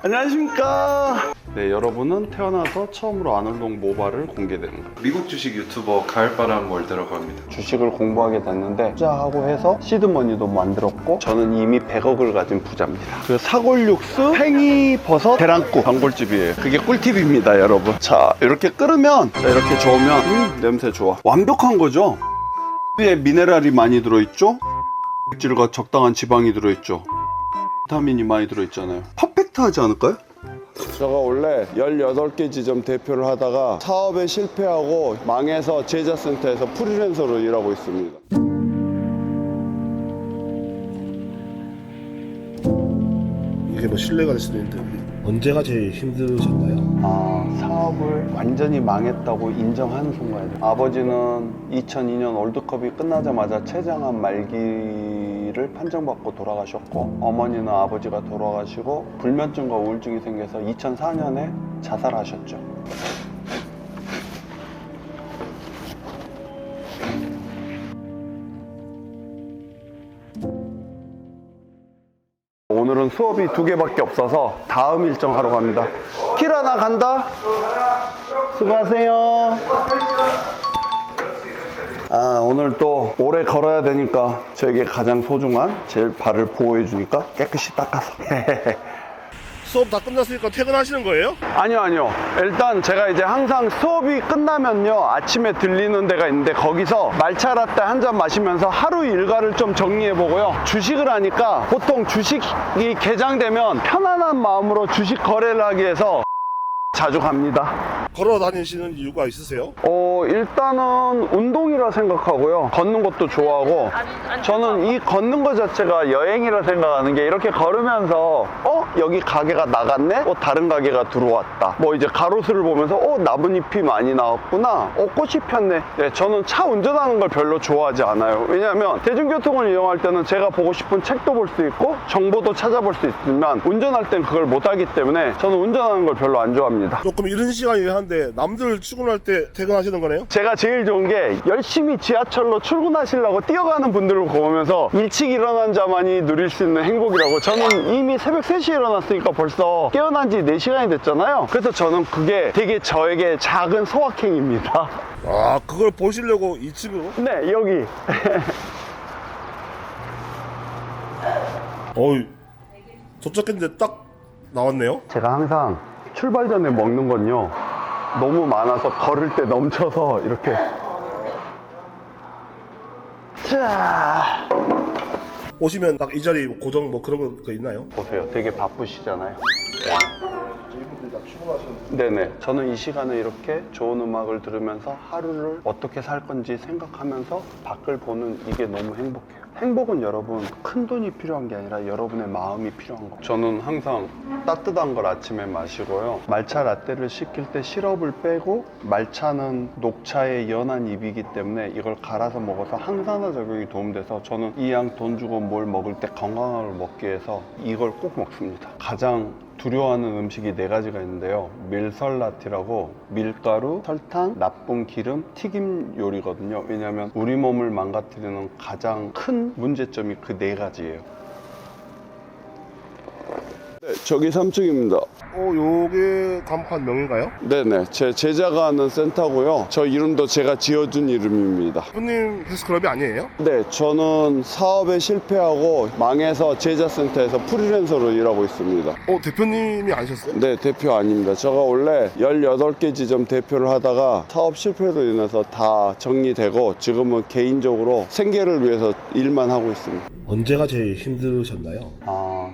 안녕하십니까. 네, 여러분은 태어나서 처음으로 아놀동 모바를 공개되는 거예요. 미국 주식 유튜버 가을바람 월드라고 합니다. 주식을 공부하게 됐는데 투자하고 해서 시드머니도 만들었고 저는 이미 100억을 가진 부자입니다. 그 사골육수, 팽이버섯, 계란국 단골집이에요. 그게 꿀팁입니다, 여러분. 자, 이렇게 끓으면, 자, 이렇게 저으면 냄새 좋아. 완벽한 거죠. 위에 미네랄이 많이 들어있죠. 물질과 적당한 지방이 들어있죠. 비타민이 많이 들어있잖아요. 퍼펙트하지 않을까요? 제가 원래 18개 지점 대표를 하다가 사업에 실패하고 망해서 제자센터에서 프리랜서로 일하고 있습니다. 이게 뭐 신뢰가 될 수도 있는데 언제가 제일 힘드셨나요? 사업을 완전히 망했다고 인정하는 순간이에요. 아버지는 2002년 월드컵이 끝나자마자 췌장암 말기를 판정받고 돌아가셨고, 어머니는 아버지가 돌아가시고 불면증과 우울증이 생겨서 2004년에 자살하셨죠. 오늘은 수업이 2개밖에 없어서 다음 일정 하러 갑니다. 키라나 간다. 수고하세요. 오늘 또 오래 걸어야 되니까 저에게 가장 소중한 제일 발을 보호해 주니까 깨끗이 닦아서. 수업 다 끝났으니까 퇴근하시는 거예요? 아니요. 일단 제가 이제 항상 수업이 끝나면요, 아침에 들리는 데가 있는데 거기서 말차 라떼 한 잔 마시면서 하루 일과를 좀 정리해 보고요. 주식을 하니까 보통 주식이 개장되면 편안한 마음으로 주식 거래를 하기 위해서 자주 갑니다. 걸어 다니시는 이유가 있으세요? 일단은 운동이라 생각하고요. 걷는 것도 좋아하고, 저는 이 걷는 것 자체가 여행이라 생각하는 게, 이렇게 걸으면서 여기 가게가 나갔네? 다른 가게가 들어왔다. 뭐 이제 가로수를 보면서 나뭇잎이 많이 나왔구나. 꽃이 폈네. 네, 저는 차 운전하는 걸 별로 좋아하지 않아요. 왜냐하면 대중교통을 이용할 때는 제가 보고 싶은 책도 볼 수 있고 정보도 찾아볼 수 있지만, 운전할 땐 그걸 못하기 때문에 저는 운전하는 걸 별로 안 좋아합니다. 조금 이른 시간이긴 한데 남들 출근할 때 퇴근하시는 거네요? 제가 제일 좋은 게, 열심히 지하철로 출근하시려고 뛰어가는 분들을 보면서 일찍 일어난 자만이 누릴 수 있는 행복이라고. 저는 이미 새벽 3시에 일어났으니까 벌써 깨어난 지 4시간이 됐잖아요. 그래서 저는 그게 되게 저에게 작은 소확행입니다. 그걸 보시려고 이 집으로? 네, 여기. 도착했는데 딱 나왔네요? 제가 항상 출발 전에 먹는 건요, 너무 많아서 걸을 때 넘쳐서 이렇게. 자, 오시면 딱 이 자리 고정 뭐 그런 거 있나요? 보세요. 되게 바쁘시잖아요. 이분들 다 출근하시는. 네네. 저는 이 시간에 이렇게 좋은 음악을 들으면서 하루를 어떻게 살 건지 생각하면서 밖을 보는, 이게 너무 행복해요. 행복은 여러분, 큰 돈이 필요한 게 아니라 여러분의 마음이 필요한 거. 저는 항상 따뜻한 걸 아침에 마시고요. 말차 라떼를 시킬 때 시럽을 빼고, 말차는 녹차의 연한 잎이기 때문에 이걸 갈아서 먹어서 항산화 작용이 도움돼서, 저는 이 양 돈 주고 뭘 먹을 때 건강한 걸 먹기 위해서 이걸 꼭 먹습니다. 가장 두려워하는 음식이 4가지가 있는데요. 밀설라티라고, 밀가루, 설탕, 나쁜 기름, 튀김 요리거든요. 왜냐하면 우리 몸을 망가뜨리는 가장 큰 문제점이 그 4가지예요. 네, 저기 3층입니다. 요게 간판 명인가요? 네네, 제 제자가 하는 센터고요. 저 이름도 제가 지어준 이름입니다. 대표님 헬스클럽이 아니에요? 네, 저는 사업에 실패하고 망해서 제자센터에서 프리랜서로 일하고 있습니다. 대표님이 아니셨어요? 네, 대표 아닙니다. 제가 원래 18개 지점 대표를 하다가 사업 실패로 인해서 다 정리되고, 지금은 개인적으로 생계를 위해서 일만 하고 있습니다. 언제가 제일 힘드셨나요?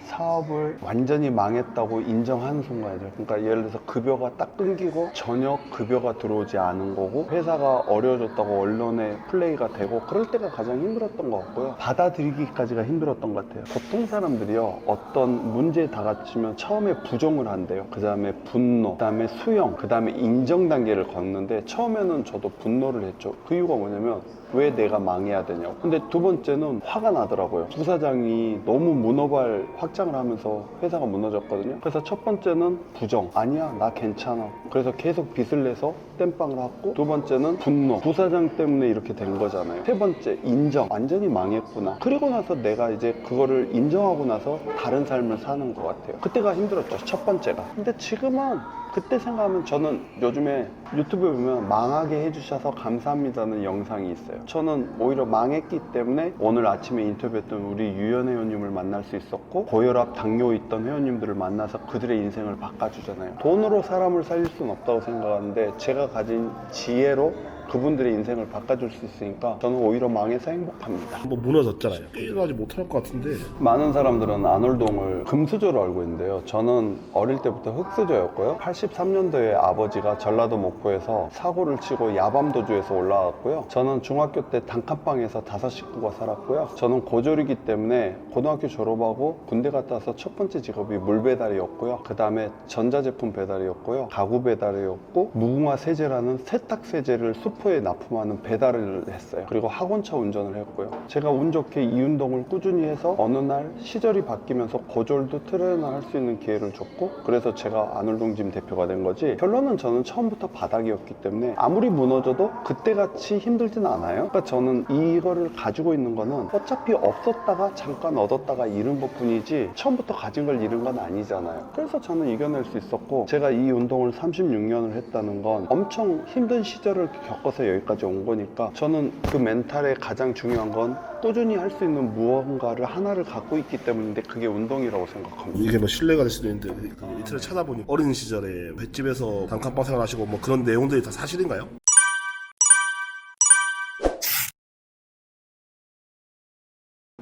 사업을 완전히 망했다고 인정하는 순간이죠. 그러니까 예를 들어서 급여가 딱 끊기고 전혀 급여가 들어오지 않은 거고, 회사가 어려워졌다고 언론에 플레이가 되고, 그럴 때가 가장 힘들었던 것 같고요. 받아들이기까지가 힘들었던 것 같아요. 보통 사람들이요, 어떤 문제에 다가치면 처음에 부정을 한대요. 그 다음에 분노, 그 다음에 수용, 그 다음에 인정 단계를 걷는데, 처음에는 저도 분노를 했죠. 그 이유가 뭐냐면, 왜 내가 망해야 되냐고. 근데 두 번째는 화가 나더라고요. 무너졌어요. 부사장이 너무 문어발 확장을 하면서 회사가 무너졌거든요. 그래서 첫 번째는 부정. 아니야, 나 괜찮아. 그래서 계속 빚을 내서 땜빵을 하고, 두 번째는 분노. 부사장 때문에 이렇게 된 거잖아요. 세 번째, 인정. 완전히 망했구나. 그리고 나서 내가 이제 그거를 인정하고 나서 다른 삶을 사는 것 같아요. 그때가 힘들었죠. 첫 번째가. 근데 지금은 그때 생각하면, 저는 요즘에 유튜브에 보면 망하게 해주셔서 감사합니다는 영상이 있어요. 저는 오히려 망했기 때문에 오늘 아침에 인터뷰했던 우리 유연 회원님을 만날 수 있었고, 고혈압, 당뇨 있던 회원님들을 만나서 그들의 인생을 바꿔주잖아요. 돈으로 사람을 살릴 수는 없다고 생각하는데, 제가 가진 지혜로 그분들의 인생을 바꿔줄 수 있으니까 저는 오히려 망해서 행복합니다. 뭐 무너졌잖아요. 일어나지 못할 것 같은데. 많은 사람들은 안월동을 금수저로 알고 있는데요. 저는 어릴 때부터 흙수저였고요. 83년도에 아버지가 전라도 목포에서 사고를 치고 야밤도주에서 올라왔고요. 저는 중학교 때 단칸방에서 5 식구가 살았고요. 저는 고졸이기 때문에 고등학교 졸업하고 군대 갔다 와서 첫 번째 직업이 물배달이었고요. 그 다음에 전자제품 배달이었고요. 가구 배달이었고, 무궁화 세제라는 세탁 세제를 슈퍼에 납품하는 배달을 했어요. 그리고 학원차 운전을 했고요. 제가 운 좋게 이 운동을 꾸준히 해서 어느 날 시절이 바뀌면서 고졸도 트레이너 할 수 있는 기회를 줬고, 그래서 제가 안월동짐 대표가 된 거지, 결론은 저는 처음부터 바닥이었기 때문에 아무리 무너져도 그때같이 힘들진 않아요. 그러니까 저는 이거를 가지고 있는 거는 어차피 없었다가 잠깐 얻었다가 잃은 것 뿐이지, 처음부터 가진 걸 잃은 건 아니잖아요. 그래서 저는 이겨낼 수 있었고, 제가 이 운동을 36년을 했다는 건 엄청 힘든 시절을 겪어서 여기까지 온 거니까, 저는 그 멘탈의 가장 중요한 건 꾸준히 할 수 있는 무언가를 하나를 갖고 있기 때문인데, 그게 운동이라고 생각합니다. 이게 뭐 신뢰가 될 수도 있는데, 그 인터넷 찾아보니 어린 시절에 횟집에서 단칸방 생활하시고 뭐 그런 내용들이 다 사실인가요?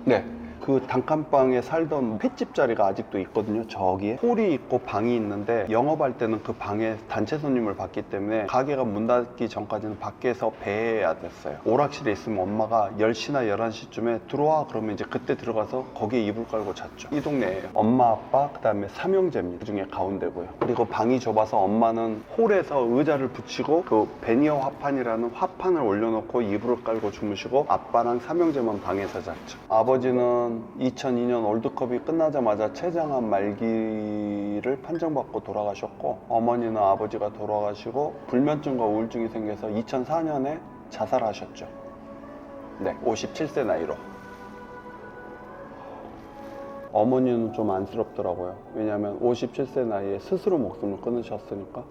네. 그 단칸방에 살던 횟집 자리가 아직도 있거든요. 저기에 홀이 있고 방이 있는데, 영업할 때는 그 방에 단체 손님을 받기 때문에 가게가 문 닫기 전까지는 밖에서 배해야 됐어요. 오락실에 있으면 엄마가 10시나 11시쯤에 들어와 그러면 이제 그때 들어가서 거기에 이불 깔고 잤죠. 이 동네에요. 엄마, 아빠, 그 다음에 삼형제입니다. 그 중에 가운데고요. 그리고 방이 좁아서 엄마는 홀에서 의자를 붙이고 그 베니어 화판이라는 화판을 올려놓고 이불을 깔고 주무시고, 아빠랑 삼형제만 방에서 잤죠. 아버지는 2002년 월드컵이 끝나자마자 췌장암 말기를 판정받고 돌아가셨고, 어머니는 아버지가 돌아가시고 불면증과 우울증이 생겨서 2004년에 자살하셨죠. 네, 57세 나이로. 어머니는 좀 안쓰럽더라고요. 왜냐하면 57세 나이에 스스로 목숨을 끊으셨으니까.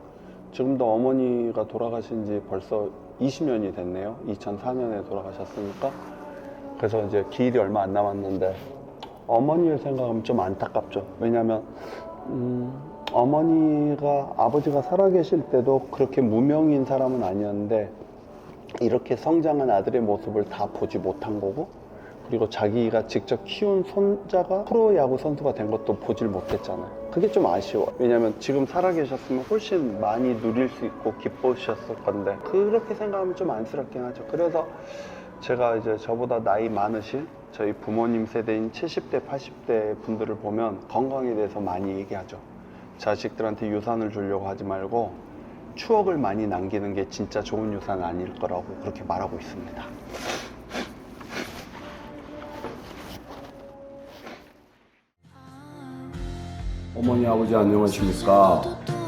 지금도 어머니가 돌아가신 지 벌써 20년이 됐네요. 2004년에 돌아가셨으니까. 그래서 이제 기일이 얼마 안 남았는데, 어머니를 생각하면 좀 안타깝죠. 왜냐면 어머니가, 아버지가 살아계실 때도 그렇게 무명인 사람은 아니었는데, 이렇게 성장한 아들의 모습을 다 보지 못한 거고, 그리고 자기가 직접 키운 손자가 프로야구 선수가 된 것도 보질 못했잖아요. 그게 좀 아쉬워. 왜냐면 지금 살아계셨으면 훨씬 많이 누릴 수 있고 기뻐하셨을 건데, 그렇게 생각하면 좀 안쓰럽긴 하죠. 그래서 제가 이제 저보다 나이 많으신 저희 부모님 세대인 70대, 80대 분들을 보면 건강에 대해서 많이 얘기하죠. 자식들한테 유산을 주려고 하지 말고 추억을 많이 남기는 게 진짜 좋은 유산은 아닐 거라고 그렇게 말하고 있습니다. 어머니 아버지 안녕하십니까.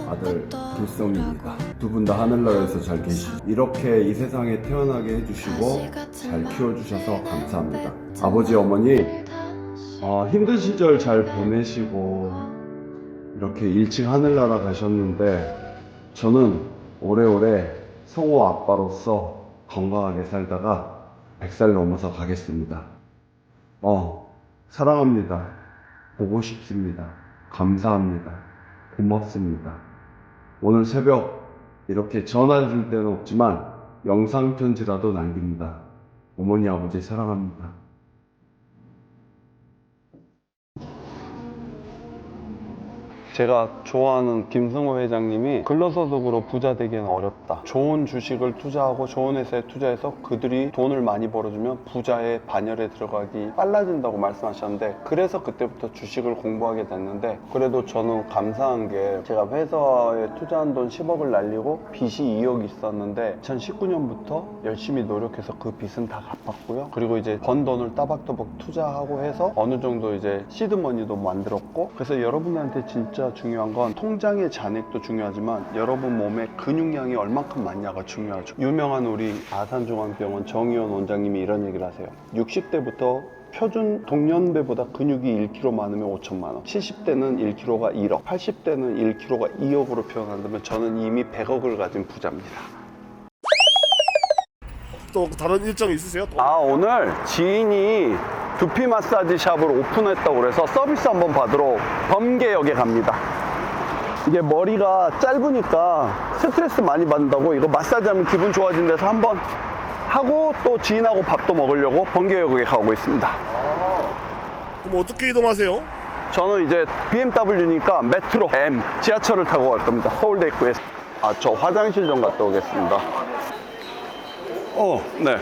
아들 길성입니다. 두 분 다 하늘나라에서 잘 계시죠. 이렇게 이 세상에 태어나게 해주시고 잘 키워주셔서 감사합니다. 아버지 어머니 힘든 시절 잘 보내시고 이렇게 일찍 하늘나라 가셨는데, 저는 오래오래 성호 아빠로서 건강하게 살다가 100살 넘어서 가겠습니다. 사랑합니다. 보고 싶습니다. 감사합니다. 고맙습니다. 오늘 새벽 이렇게 전화 줄 때는 없지만 영상 편지라도 남깁니다. 어머니 아버지 사랑합니다. 제가 좋아하는 김승호 회장님이 근로소득으로 부자 되기는 어렵다. 좋은 주식을 투자하고 좋은 회사에 투자해서 그들이 돈을 많이 벌어주면 부자의 반열에 들어가기 빨라진다고 말씀하셨는데, 그래서 그때부터 주식을 공부하게 됐는데, 그래도 저는 감사한 게 제가 회사에 투자한 돈 10억을 날리고 빚이 2억 있었는데 2019년부터 열심히 노력해서 그 빚은 다 갚았고요. 그리고 이제 번 돈을 따박따박 투자하고 해서 어느 정도 이제 시드머니도 만들었고, 그래서 여러분한테 진짜 중요한 건 통장의 잔액도 중요하지만 여러분 몸에 근육량이 얼만큼 많냐가 중요하죠. 유명한 우리 아산종합병원 정의원 원장님이 이런 얘기를 하세요. 60대부터 표준 동년배보다 근육이 1kg 많으면 5천만 원, 70대는 1kg가 1억, 80대는 1kg가 2억으로 표현한다면 저는 이미 100억을 가진 부자입니다. 또 다른 일정이 있으세요? 또? 오늘 지인이 두피 마사지 샵을 오픈했다고 그래서 서비스 한번 받으러 범계역에 갑니다. 이게 머리가 짧으니까 스트레스 많이 받는다고 이거 마사지 하면 기분 좋아진 데서 한번 하고 또 지인하고 밥도 먹으려고 범계역에 가고 있습니다. 그럼 어떻게 이동하세요? 저는 이제 BMW니까 메트로 M 지하철을 타고 갈 겁니다. 서울대 입구에서. 저 화장실 좀 갔다 오겠습니다. 네.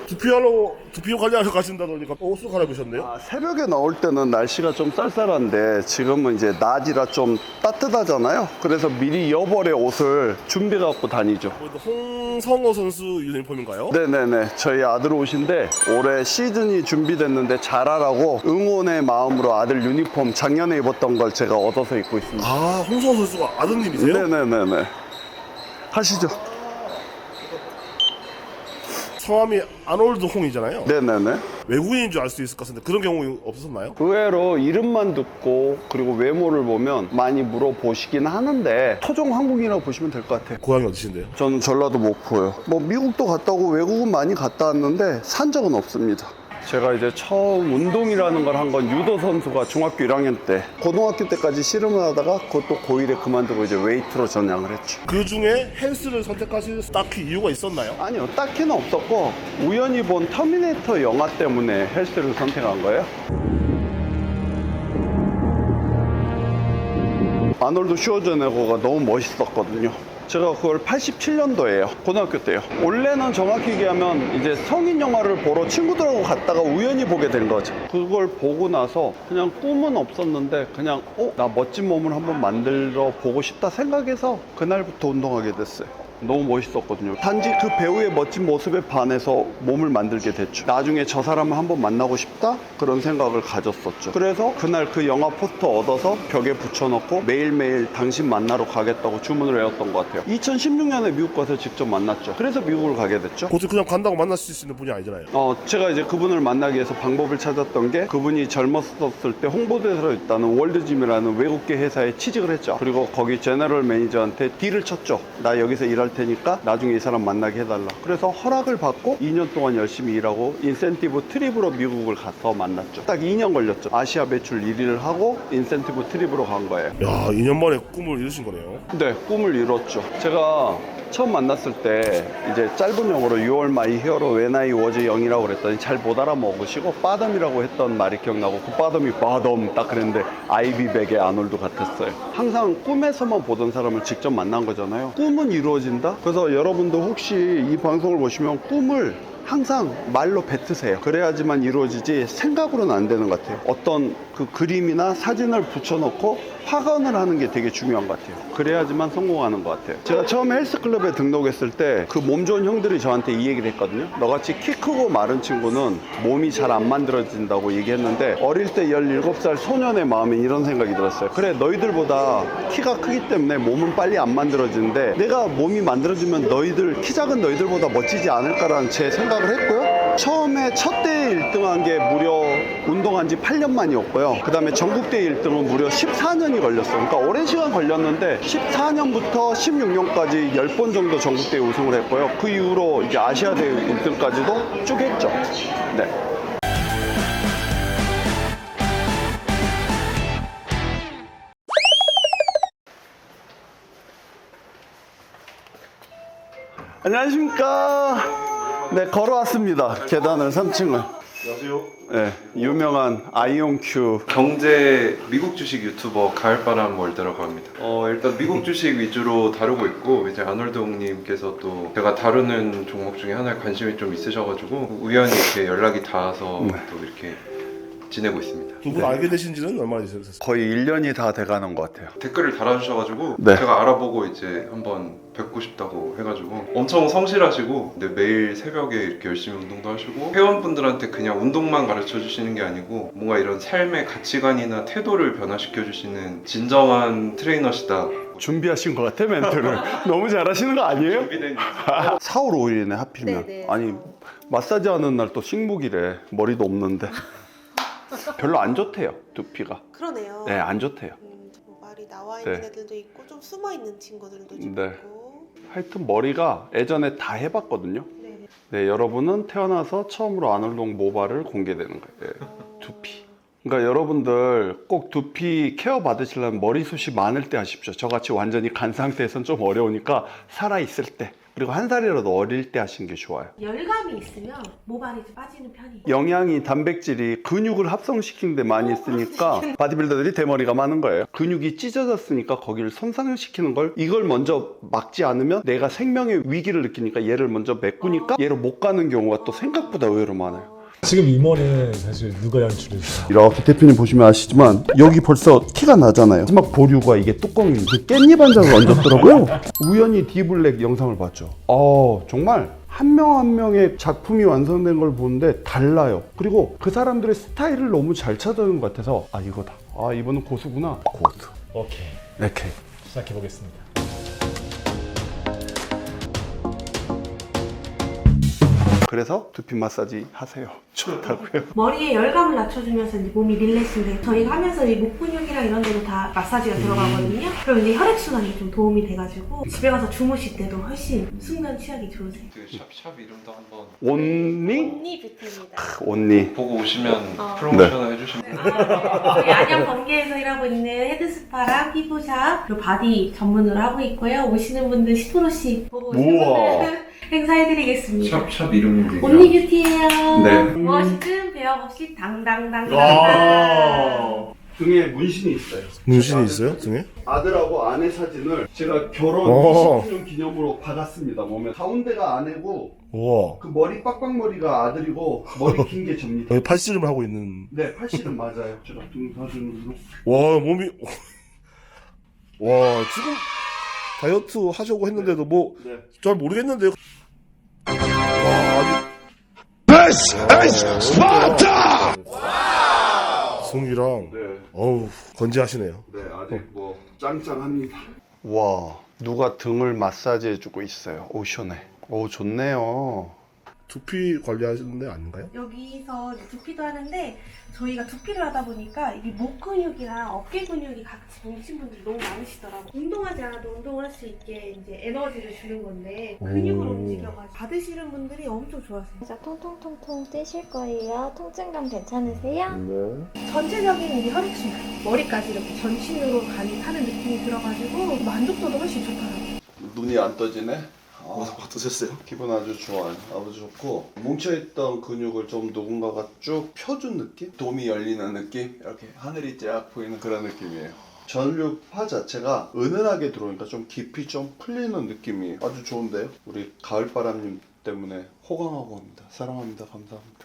두피 관리하러 가신다고 하니까 옷을 갈아입으셨네요? 새벽에 나올 때는 날씨가 좀 쌀쌀한데 지금은 이제 낮이라 좀 따뜻하잖아요. 그래서 미리 여벌의 옷을 준비해 갖고 다니죠. 홍성호 선수 유니폼인가요? 네네네, 저희 아들 옷인데 올해 시즌이 준비됐는데 잘하라고 응원의 마음으로 아들 유니폼 작년에 입었던 걸 제가 얻어서 입고 있습니다. 홍성호 선수가 아드님이세요? 네네네네. 하시죠. 성함이 아놀드 홍이잖아요. 네네네. 외국인인 줄 알 수 있을 것 같은데 그런 경우 없었나요? 의외로 이름만 듣고 그리고 외모를 보면 많이 물어보시긴 하는데 토종 한국인이라고 보시면 될 것 같아요. 고향이 어디신데요? 저는 전라도 목포요. 미국도 갔다 오고 외국은 많이 갔다 왔는데 산 적은 없습니다. 제가 이제 처음 운동이라는 걸 한 건 유도 선수가 중학교 1학년 때, 고등학교 때까지 씨름을 하다가 그것도 고1에 그만두고 이제 웨이트로 전향을 했죠. 그 중에 헬스를 선택하신 딱히 이유가 있었나요? 아니요, 딱히는 없었고 우연히 본 터미네이터 영화 때문에 헬스를 선택한 거예요. 아놀드 슈워제네거가 너무 멋있었거든요. 제가 그걸 87년도에요. 고등학교 때요. 원래는 정확히 얘기하면 이제 성인 영화를 보러 친구들하고 갔다가 우연히 보게 된 거죠. 그걸 보고 나서 그냥 꿈은 없었는데 그냥 나 멋진 몸을 한번 만들어 보고 싶다 생각해서 그날부터 운동하게 됐어요. 너무 멋있었거든요. 단지 그 배우의 멋진 모습에 반해서 몸을 만들게 됐죠. 나중에 저 사람을 한번 만나고 싶다? 그런 생각을 가졌었죠. 그래서 그날 그 영화 포스터 얻어서 벽에 붙여놓고 매일매일 당신 만나러 가겠다고 주문을 해왔던 것 같아요. 2016년에 미국 가서 직접 만났죠. 그래서 미국을 가게 됐죠. 곧 그냥 간다고 만나실 수 있는 분이 아니잖아요. 제가 이제 그분을 만나기 위해서 방법을 찾았던 게, 그분이 젊었을 때 홍보대사로 있다는 월드짐이라는 외국계 회사에 취직을 했죠. 그리고 거기 제너럴 매니저한테 딜을 쳤죠. 나 여기서 일할 테니까 나중에 이 사람 만나게 해달라. 그래서 허락을 받고 2년 동안 열심히 일하고 인센티브 트립으로 미국을 가서 만났죠. 딱 2년 걸렸죠. 아시아 매출 1위를 하고 인센티브 트립으로 간 거예요. 야, 2년 만에 꿈을 이루신 거네요. 네, 꿈을 이뤘죠. 제가 처음 만났을 때 이제 짧은 영어로 You are my hero when I was young이라고 그랬더니 잘 못 알아먹으시고 빠덤이라고 했던 말이 기억나고, 그 빠덤이 빠덤 딱 그랬는데 아이비백의 아놀드 같았어요. 항상 꿈에서만 보던 사람을 직접 만난 거잖아요. 꿈은 이루어진다? 그래서 여러분도 혹시 이 방송을 보시면 꿈을 항상 말로 뱉으세요. 그래야지만 이루어지지 생각으로는 안 되는 것 같아요. 어떤 그 그림이나 사진을 붙여놓고 확언을 하는 게 되게 중요한 것 같아요. 그래야지만 성공하는 것 같아요. 제가 처음에 헬스클럽에 등록했을 때 그 몸 좋은 형들이 저한테 이 얘기를 했거든요. 너같이 키 크고 마른 친구는 몸이 잘 안 만들어진다고 얘기했는데, 어릴 때 17살 소년의 마음에 이런 생각이 들었어요. 그래, 너희들보다 키가 크기 때문에 몸은 빨리 안 만들어지는데 내가 몸이 만들어지면 키 작은 너희들보다 멋지지 않을까라는 제 생각을 했고요. 처음에 첫 대회 1등한 게 무려 운동한 지 8년 만이었고요. 그 다음에 전국대회 1등은 무려 14년이 걸렸어요. 그러니까 오랜 시간 걸렸는데 14년부터 16년까지 10번 정도 전국대회 우승을 했고요. 그 이후로 이제 아시아대회 1등까지도 쭉 했죠. 네. 안녕하십니까. 네, 걸어왔습니다. 계단을 3층을. 안녕하세요. 네, 유명한 아이온큐. 경제 미국 주식 유튜버 가을바람 월드라고 합니다. 일단 미국 주식 위주로 다루고 있고 이제 아놀드 홍님께서 또 제가 다루는 종목 중에 하나에 관심이 좀 있으셔가지고 우연히 이렇게 연락이 닿아서 또 이렇게 지내고 있습니다. 두 분 알게 되신 지는 얼마나 되셨어요? 거의 1년이 다 돼가는 것 같아요. 댓글을 달아주셔가지고 네. 제가 알아보고 이제 한번 뵙고 싶다고 해가지고 엄청 성실하시고 근데 매일 새벽에 이렇게 열심히 운동도 하시고 회원분들한테 그냥 운동만 가르쳐 주시는 게 아니고 뭔가 이런 삶의 가치관이나 태도를 변화시켜 주시는 진정한 트레이너시다. 준비하신 것 같아, 멘트를. 너무 잘하시는 거 아니에요? 준비된 4월 5일이네, 하필이면. 네네. 아니, 마사지 하는 날 또 식목이래. 머리도 없는데. 별로 안 좋대요, 두피가. 그러네요. 네, 안 좋대요. 말이 나와 있는 네. 애들도 있고 좀 숨어 있는 친구들도 좀 네. 있고. 하여튼 머리가 예전에 다 해봤거든요. 네. 네, 여러분은 태어나서 처음으로 아놀동 모발을 공개되는 거예요. 네, 두피. 그러니까 여러분들 꼭 두피 케어 받으시려면 머리숱이 많을 때 하십시오. 저같이 완전히 간 상태에서는 좀 어려우니까 살아있을 때, 그리고 한 살이라도 어릴 때 하시는 게 좋아요. 열감이 있으면 모발이 좀 빠지는 편이에요. 영양이, 단백질이 근육을 합성시키는 데 많이 있으니까 바디빌더들이 대머리가 많은 거예요. 근육이 찢어졌으니까 거기를 손상시키는 걸, 이걸 먼저 막지 않으면 내가 생명의 위기를 느끼니까 얘를 먼저 메꾸니까 얘로 못 가는 경우가 또 생각보다 의외로 많아요. 지금 이 머리는 사실 누가 연출했어요? 이렇게 대표님 보시면 아시지만 여기 벌써 티가 나잖아요. 마지막 보류가 이게 뚜껑이 깻잎 한 장을 얹었더라고요. 우연히 디블랙 영상을 봤죠. 정말 한 명 한 명의 작품이 완성된 걸 보는데 달라요. 그리고 그 사람들의 스타일을 너무 잘 찾아오는 것 같아서 이거다. 이분은 고수구나. 고수. 오케이, 이렇게. 시작해 보겠습니다. 그래서 두피 마사지 하세요. 좋다고요. 머리에 열감을 낮춰주면서 이제 몸이 릴렉스인데 저희가 하면서 이 목 근육이랑 이런 데도 다 마사지가 들어가거든요. 그럼 이제 혈액순환이 좀 도움이 돼가지고 집에 가서 주무실 때도 훨씬 숙면 취하기 좋으세요. 그 샵 이름도 한번 온니? 언니 뷰티입니다. 온니. 보고 오시면 네. 프로모션을 해주시면 저희 안녕 번개에서 일하고 있는 헤드스파랑 피부샵 그리고 바디 전문으로 하고 있고요. 오시는 분들 10%씩 보고 오시는 우와. 분들 행사해드리겠습니다. 샵 이름 온리 뷰티예요. 네. 무엇이든 배역 없이 당당당. 등에 문신이 있어요. 문신이 있어요? 등에? 아들하고 아내 사진을 제가 결혼 어. 20주년 기념으로 박았습니다. 몸에 가운데가 아내고 우와. 그 머리 빡빡머리가 아들이고 머리 긴 게 접니다. 여기 팔씨름을 하고 있는. 네, 팔씨름 맞아요. 제가 등 사진으로. 와, 몸이. 와, 지금 다이어트 하려고 했는데도 뭐 잘 네. 모르겠는데요. 와, 아주. 스파르타! 승이랑 네, 어우 건재하시네요. 네, 아직 뭐 짱짱합니다. 와, 누가 등을 마사지 해주고 있어요. 오션에. 오, 좋네요. 두피 관리하시는 데 아닌가요? 여기서 이제 두피도 하는데 저희가 두피를 하다 보니까 이게 목 근육이랑 어깨 근육이 같이 뭉친 분들이 너무 많으시더라고요. 운동하지 않아도 운동을 할 수 있게 이제 에너지를 주는 건데 근육을 움직여가지고 받으시는 분들이 엄청 좋아하세요. 진짜 통통통통 뜨실 거예요. 통증감 괜찮으세요? 네. 전체적인 이제 혈액순환, 머리까지 이렇게 전신으로 가는 느낌이 들어가지고 만족도도 훨씬 좋더라고요. 눈이 안 떠지네? 어떠셨어요? 기분 아주 좋아요. 아주 좋고 뭉쳐있던 근육을 좀 누군가가 쭉 펴준 느낌? 돔이 열리는 느낌? 이렇게 하늘이 쫙 보이는 그런 느낌이에요. 전류파 자체가 은은하게 들어오니까 좀 깊이 좀 풀리는 느낌이 아주 좋은데요. 우리 가을바람님 때문에 호강하고 옵니다. 사랑합니다. 감사합니다.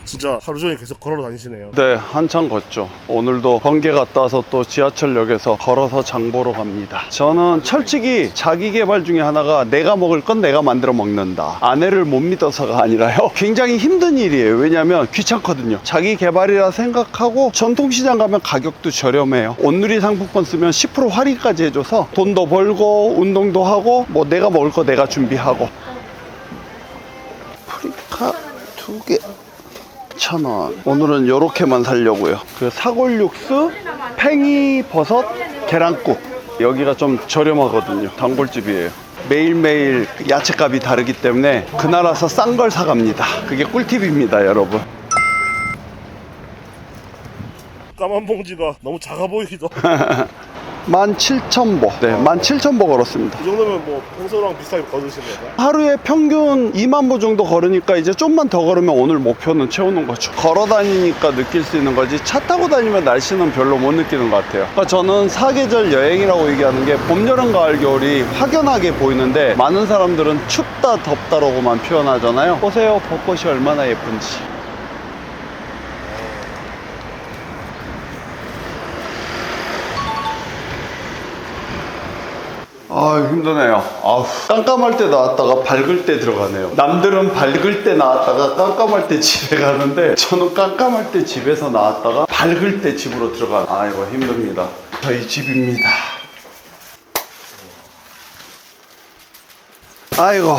진짜 하루 종일 계속 걸어 다니시네요. 네, 한참 걷죠. 오늘도 번개 갔다 와서 또 지하철역에서 걸어서 장 보러 갑니다. 저는 철칙이 자기 개발 중에 하나가 내가 먹을 건 내가 만들어 먹는다. 아내를 못 믿어서가 아니라요. 굉장히 힘든 일이에요. 왜냐면 귀찮거든요. 자기 개발이라 생각하고 전통시장 가면 가격도 저렴해요. 온누리 상품권 쓰면 10% 할인까지 해줘서 돈도 벌고 운동도 하고 뭐 내가 먹을 거 내가 준비하고. 프리카 2개 1,000원. 오늘은 요렇게만 사려고요. 그 사골육수, 팽이 버섯, 계란국. 여기가 좀 저렴하거든요. 단골집이에요. 매일매일 야채값이 다르기 때문에 그날 와서 싼 걸 사갑니다. 그게 꿀팁입니다, 여러분. 까만 봉지가 너무 작아 보이기도. 17,000보. 네, 17,000보 걸었습니다. 이 정도면 뭐 평소랑 비슷하게 걸으시는 건가요? 하루에 평균 2만 보 정도 걸으니까 이제 좀만 더 걸으면 오늘 목표는 채우는 거죠. 걸어 다니니까 느낄 수 있는 거지 차 타고 다니면 날씨는 별로 못 느끼는 것 같아요. 그러니까 저는 사계절 여행이라고 얘기하는 게 봄, 여름, 가을, 겨울이 확연하게 보이는데 많은 사람들은 춥다 덥다라고만 표현하잖아요. 보세요, 벚꽃이 얼마나 예쁜지. 아유, 힘드네요. 아우, 깜깜할 때 나왔다가 밝을 때 들어가네요. 남들은 밝을 때 나왔다가 깜깜할 때 집에 가는데 저는 깜깜할 때 집에서 나왔다가 밝을 때 집으로 들어가. 아이고, 힘듭니다. 저희 집입니다. 아이고,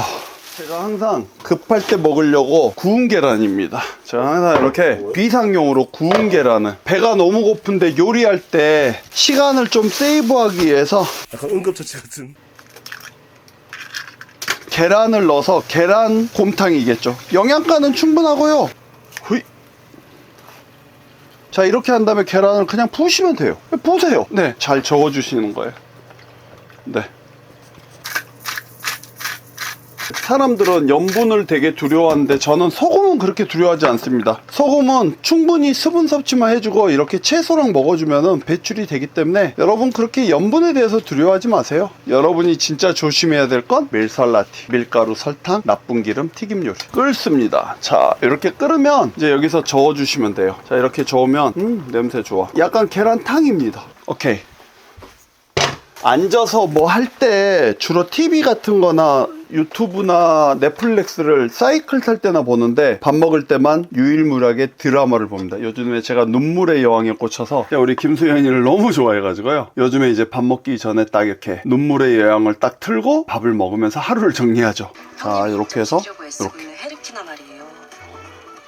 제가 항상 급할 때 먹으려고 구운 계란입니다. 제가 항상 이렇게 비상용으로 구운 계란을, 배가 너무 고픈데 요리할 때 시간을 좀 세이브하기 위해서 약간 응급처치 같은. 계란을 넣어서 계란 곰탕이겠죠. 영양가는 충분하고요. 후이. 자, 이렇게 한 다음에 계란을 그냥 부으시면 돼요. 부으세요. 네, 잘 저어주시는 거예요. 네. 사람들은 염분을 되게 두려워하는데 저는 소금은 그렇게 두려워하지 않습니다. 소금은 충분히 수분 섭취만 해주고 이렇게 채소랑 먹어주면 배출이 되기 때문에 여러분 그렇게 염분에 대해서 두려워하지 마세요. 여러분이 진짜 조심해야 될 건 밀살라티, 밀가루, 설탕, 나쁜 기름, 튀김 요리. 끓습니다. 자, 이렇게 끓으면 이제 여기서 저어주시면 돼요. 자, 이렇게 저으면 냄새 좋아. 약간 계란탕입니다. 오케이. 앉아서 뭐 할 때 주로 TV 같은 거나 유튜브나 넷플릭스를 사이클 탈 때나 보는데 밥 먹을 때만 유일무이하게 드라마를 봅니다. 요즘에 제가 눈물의 여왕에 꽂혀서 우리 김수현이를 너무 좋아해가지고요. 요즘에 이제 밥 먹기 전에 딱 이렇게 눈물의 여왕을 딱 틀고 밥을 먹으면서 하루를 정리하죠. 자, 이렇게 해서 이렇게. 헤르키나 말이에요.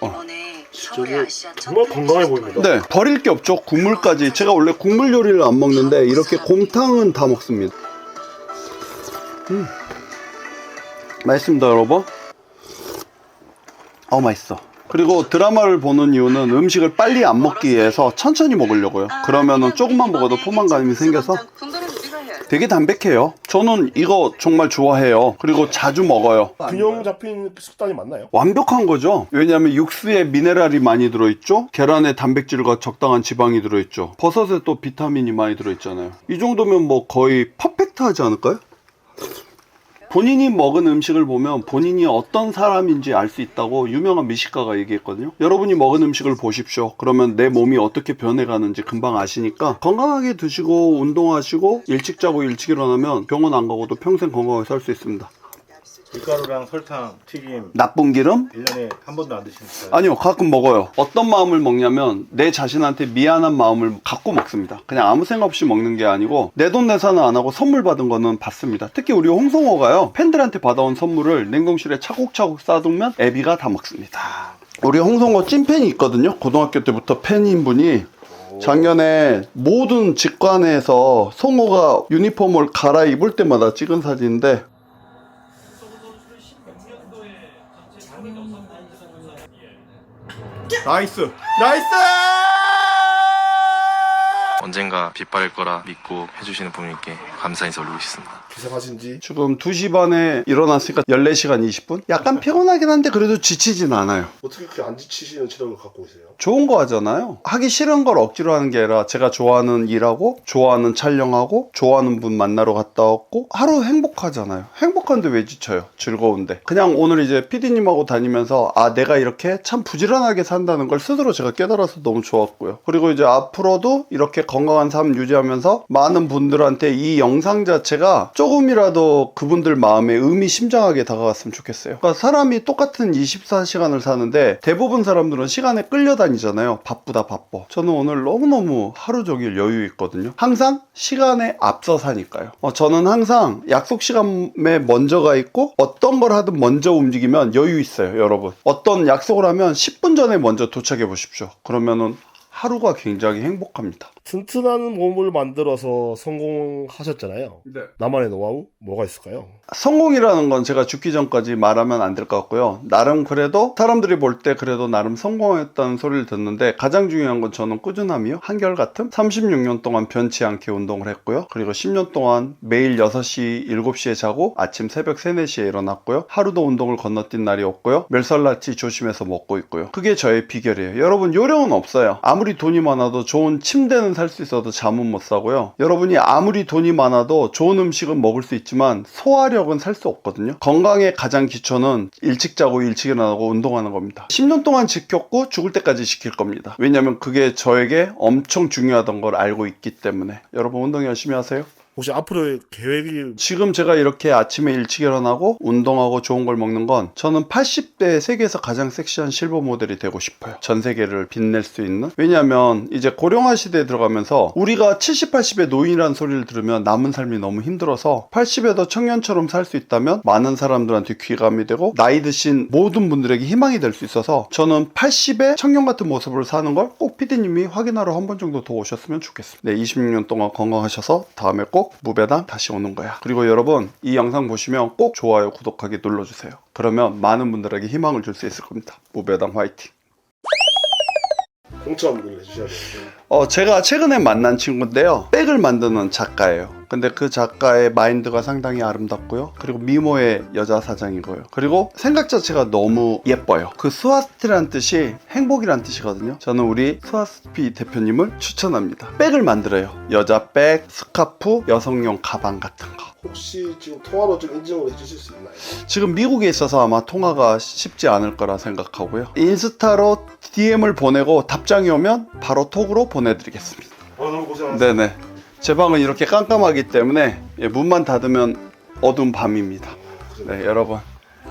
어. 이번에 저게 서울의 아시아 정말 건강해 보입니다. 네, 버릴 게 없죠. 국물까지. 제가 원래 국물 요리를 안 먹는데 이렇게 곰탕은 다 먹습니다. 맛있습니다, 여러분. 맛있어. 그리고 드라마를 보는 이유는 음식을 빨리 안 먹기 위해서 천천히 먹으려고요. 그러면은 조금만 먹어도 포만감이 생겨서 되게 담백해요. 저는 이거 정말 좋아해요. 그리고 자주 먹어요. 균형 잡힌 식단이 맞나요? 완벽한 거죠. 왜냐하면 육수에 미네랄이 많이 들어있죠. 계란에 단백질과 적당한 지방이 들어있죠. 버섯에 또 비타민이 많이 들어있잖아요. 이 정도면 뭐 거의 퍼펙트하지 않을까요? 본인이 먹은 음식을 보면 본인이 어떤 사람인지 알 수 있다고 유명한 미식가가 얘기했거든요. 여러분이 먹은 음식을 보십시오. 그러면 내 몸이 어떻게 변해가는지 금방 아시니까 건강하게 드시고 운동하시고 일찍 자고 일찍 일어나면 병원 안 가고도 평생 건강하게 살 수 있습니다. 밀가루랑 설탕, 튀김 나쁜 기름? 1년에 한 번도 안 드시니까요? 아니요, 가끔 먹어요. 어떤 마음을 먹냐면 내 자신한테 미안한 마음을 갖고 먹습니다. 그냥 아무 생각 없이 먹는 게 아니고 내 돈 내산은 안 하고 선물 받은 거는 받습니다. 특히 우리 홍성호가요, 팬들한테 받아온 선물을 냉동실에 차곡차곡 싸두면 애비가 다 먹습니다. 우리 홍성호 찐팬이 있거든요. 고등학교 때부터 팬인 분이 작년에 모든 직관에서 성호가 유니폼을 갈아입을 때마다 찍은 사진인데 나이스! 나이스! 언젠가 빛바랄 거라 믿고 해주시는 부모님께 감사 인사 올리고 싶습니다. 기상하신지 지금 2시 반에 일어났으니까 14시간 20분? 약간 피곤하긴 한데 그래도 지치진 않아요. 어떻게 그렇게 안 지치시는 체력을 갖고 계세요? 좋은 거 하잖아요. 하기 싫은 걸 억지로 하는 게 아니라 제가 좋아하는 일하고 좋아하는 촬영하고 좋아하는 분 만나러 갔다 왔고 하루 행복하잖아요. 행복한데 왜 지쳐요? 즐거운데. 그냥 오늘 이제 PD님하고 다니면서 아, 내가 이렇게 참 부지런하게 산다는 걸 스스로 제가 깨달아서 너무 좋았고요. 그리고 이제 앞으로도 이렇게 건강한 삶 유지하면서 많은 분들한테 이 영상 자체가 조금이라도 그분들 마음에 의미심장하게 다가갔으면 좋겠어요. 그러니까 사람이 똑같은 24시간을 사는데 대부분 사람들은 시간에 끌려다니잖아요. 바쁘다 바빠. 저는 오늘 너무너무 하루 종일 여유 있거든요. 항상 시간에 앞서 사니까요. 저는 항상 약속 시간에 먼저 가 있고 어떤 걸 하든 먼저 움직이면 여유 있어요, 여러분. 어떤 약속을 하면 10분 전에 먼저 도착해 보십시오. 그러면은 하루가 굉장히 행복합니다. 튼튼한 몸을 만들어서 성공하셨잖아요. 네. 나만의 노하우 뭐가 있을까요? 성공이라는 건 제가 죽기 전까지 말하면 안 될 것 같고요. 나름 그래도 사람들이 볼 때 그래도 나름 성공했다는 소리를 듣는데 가장 중요한 건 저는 꾸준함이요. 한결같음. 36년 동안 변치 않게 운동을 했고요. 그리고 10년 동안 매일 6시, 7시에 자고 아침 새벽 3, 4시에 일어났고요. 하루도 운동을 건너뛴 날이 없고요. 멸살라치 조심해서 먹고 있고요. 그게 저의 비결이에요. 여러분 요령은 없어요. 아무리 돈이 많아도 좋은 침대는 살 수 있어도 잠은 못 사고요. 여러분이 아무리 돈이 많아도 좋은 음식은 먹을 수 있지만 소화력은 살 수 없거든요. 건강의 가장 기초는 일찍 자고 일찍 일어나고 운동하는 겁니다. 10년 동안 지켰고 죽을 때까지 지킬 겁니다. 왜냐면 그게 저에게 엄청 중요하던 걸 알고 있기 때문에. 여러분 운동 열심히 하세요. 혹시 앞으로의 계획이 지금 제가 이렇게 아침에 일찍 일어나고 운동하고 좋은 걸 먹는 건 저는 80대 세계에서 가장 섹시한 실버 모델이 되고 싶어요. 전 세계를 빛낼 수 있는. 왜냐면 이제 고령화 시대에 들어가면서 우리가 70, 80의 노인이라는 소리를 들으면 남은 삶이 너무 힘들어서 80에도 청년처럼 살 수 있다면 많은 사람들한테 귀감이 되고 나이 드신 모든 분들에게 희망이 될 수 있어서 저는 80의 청년 같은 모습으로 사는 걸 꼭 PD님이 확인하러 한 번 정도 더 오셨으면 좋겠습니다. 네, 26년 동안 건강하셔서 다음에 꼭 무배당 다시 오는 거야. 그리고 여러분 이 영상 보시면 꼭 좋아요, 구독하기 눌러주세요. 그러면 많은 분들에게 희망을 줄 수 있을 겁니다. 무배당 화이팅. 공천을 해주셔야 돼요. 제가 최근에 만난 친구인데요. 백을 만드는 작가예요. 근데 그 작가의 마인드가 상당히 아름답고요. 그리고 미모의 여자 사장이고요. 그리고 생각 자체가 너무 예뻐요. 그 스와스티라는 뜻이 행복이란 뜻이거든요. 저는 우리 스와스피 대표님을 추천합니다. 백을 만들어요. 여자 백, 스카프, 여성용 가방 같은 거. 혹시 지금 통화로 좀 인증을 해주실 수 있나요? 지금 미국에 있어서 아마 통화가 쉽지 않을 거라 생각하고요. 인스타로 DM을 보내고 답장이 오면 바로 톡으로 보내드리겠습니다. 너무 고생하셨습니다. 네네. 제 방은 이렇게 깜깜하기 때문에 문만 닫으면 어두운 밤입니다. 네, 여러분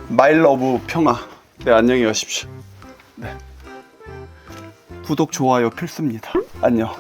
마일러브 평화. 네, 안녕히 가십시오. 네. 구독, 좋아요 필수입니다. 안녕.